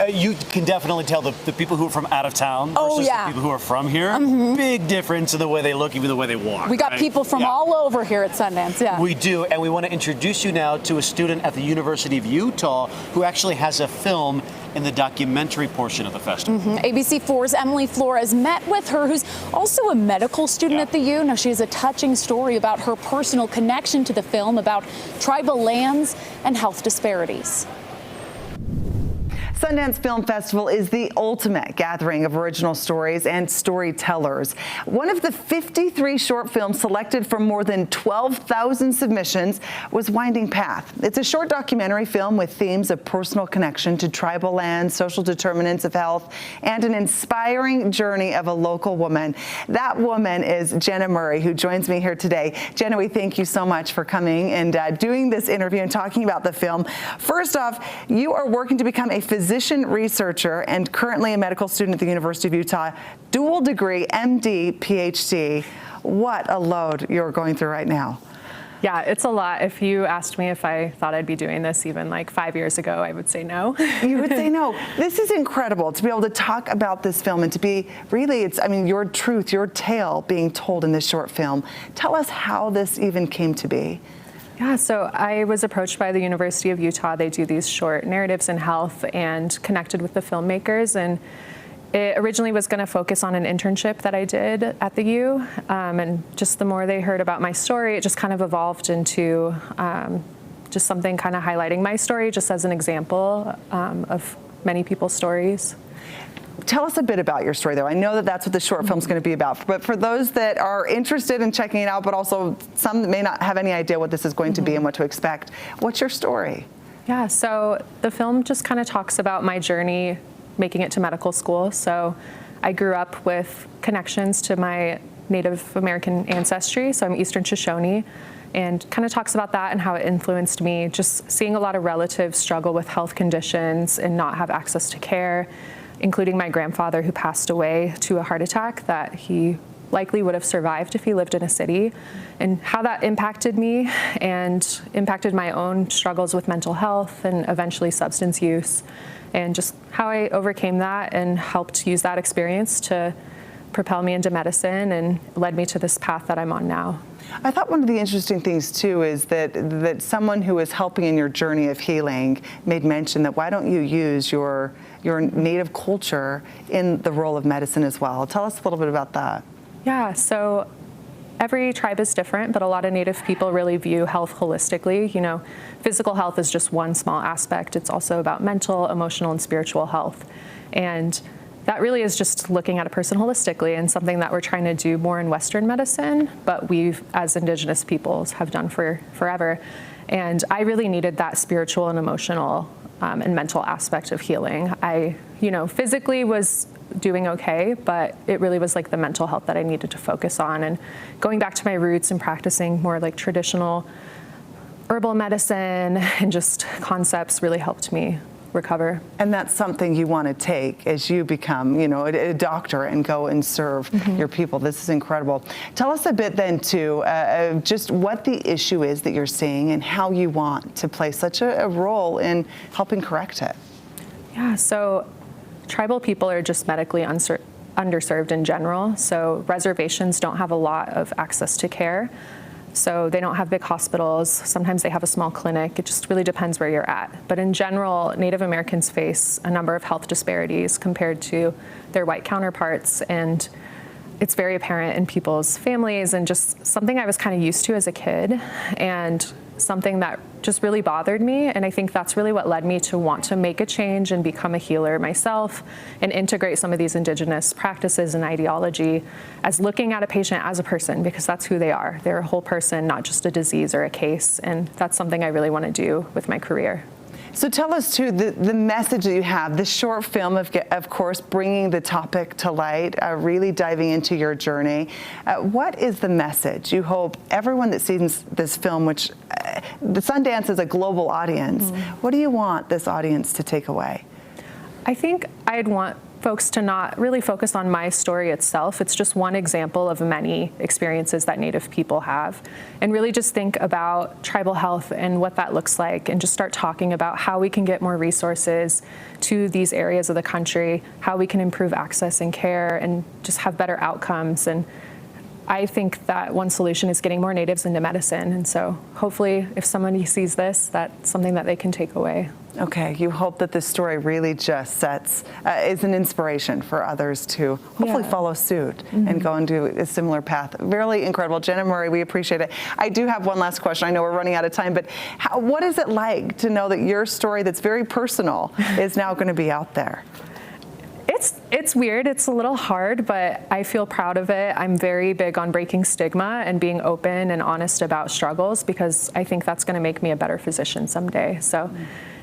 you can definitely tell the people who are from out of town versus the people who are from here. Big difference in the way they look, even the way they walk. We got people from all over here at Sundance, We do, and we want to introduce you now to a student at the University of Utah who actually has a film in the documentary portion of the festival. ABC4's Emily Flores met with her, who's also a medical student at the U. Now, she has a touching story about her personal connection to the film, about tribal lands and health disparities. Sundance Film Festival is the ultimate gathering of original stories and storytellers. One of the 53 short films selected from more than 12,000 submissions was Winding Path. It's a short documentary film with themes of personal connection to tribal lands, social determinants of health, and an inspiring journey of a local woman. That woman is Jenna Murray, who joins me here today. Jenna, we thank you so much for coming and doing this interview and talking about the film. First off, you are working to become a physician researcher and currently a medical student at the University of Utah, dual degree, MD, PhD. What a load you're going through right now. Yeah, it's a lot. If you asked me if I thought I'd be doing this even like 5 years ago, I would say no. You would say no. This is incredible to be able to talk about this film and to be really, I mean, your truth, your tale being told in this short film. Tell us how this even came to be. Yeah, so I was approached by the University of Utah. They do these short narratives in health and connected with the filmmakers. And it originally was going to focus on an internship that I did at the U. And just the more they heard about my story, it just kind of evolved into just something kind of highlighting my story just as an example of many people's stories. Tell us a bit about your story, though. I know that that's what the short film's going to be about, but for those that are interested in checking it out, but also some that may not have any idea what this is going to be and what to expect, what's your story? Yeah, so the film just kind of talks about my journey making it to medical school. So I grew up with connections to my Native American ancestry, so I'm Eastern Shoshone, and kind of talks about that and how it influenced me, just seeing a lot of relatives struggle with health conditions and not have access to care, including my grandfather, who passed away to a heart attack that he likely would have survived if he lived in a city, and how that impacted me and impacted my own struggles with mental health and eventually substance use, and just how I overcame that and helped use that experience to propel me into medicine and led me to this path that I'm on now. I thought one of the interesting things too is that someone who is helping in your journey of healing made mention that why don't you use your native culture in the role of medicine as well. Tell us a little bit about that. Yeah, so every tribe is different, but a lot of Native people really view health holistically. You know, physical health is just one small aspect. It's also about mental, emotional, and spiritual health. And that really is just looking at a person holistically, and something that we're trying to do more in Western medicine, but we've, as Indigenous peoples, have done for forever. And I really needed that spiritual and emotional and mental aspect of healing. I, physically was doing okay, but it really was like the mental health that I needed to focus on. And going back to my roots and practicing more like traditional herbal medicine and just concepts really helped me recover. And that's something you want to take as you become, a doctor and go and serve your people. This is incredible. Tell us a bit then too, just what the issue is that you're seeing and how you want to play such a role in helping correct it. Yeah, so tribal people are just medically underserved in general. So reservations don't have a lot of access to care. So they don't have big hospitals. Sometimes they have a small clinic. It just really depends where you're at. But in general, Native Americans face a number of health disparities compared to their white counterparts. And it's very apparent in people's families, and just something I was kind of used to as a kid, and something that just really bothered me. And I think that's really what led me to want to make a change and become a healer myself and integrate some of these Indigenous practices and ideology as looking at a patient as a person, because that's who they are. They're a whole person, not just a disease or a case. And that's something I really want to do with my career. So tell us too, the message that you have, the short film, of course, bringing the topic to light, really diving into your journey. What is the message you hope everyone that sees this film, which the Sundance is a global audience, what do you want this audience to take away? I think I'd want folks to not really focus on my story itself. It's just one example of many experiences that Native people have. And really just think about tribal health and what that looks like, and just start talking about how we can get more resources to these areas of the country, how we can improve access and care and just have better outcomes. And I think that one solution is getting more Natives into medicine. And so hopefully if somebody sees this, that's something that they can take away. Okay, you hope that this story really just is an inspiration for others to hopefully follow suit and go and do a similar path. Really incredible. Jenna Murray, we appreciate it. I do have one last question. I know we're running out of time, but what is it like to know that your story that's very personal is now going to be out there? It's weird. It's a little hard, but I feel proud of it. I'm very big on breaking stigma and being open and honest about struggles, because I think that's going to make me a better physician someday. So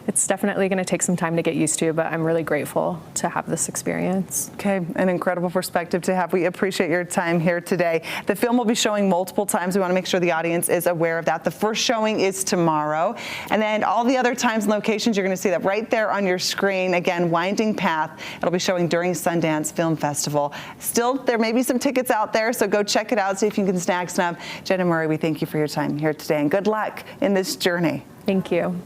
it's definitely going to take some time to get used to, but I'm really grateful to have this experience. Okay, an incredible perspective to have. We appreciate your time here today. The film will be showing multiple times. We want to make sure the audience is aware of that. The first showing is tomorrow, and then all the other times and locations, you're going to see that right there on your screen. Again, Winding Path. It'll be showing during Sundance Film Festival. Still, there may be some tickets out there, so go check it out, see if you can snag some. Jenna Murray, we thank you for your time here today, and good luck in this journey. Thank you.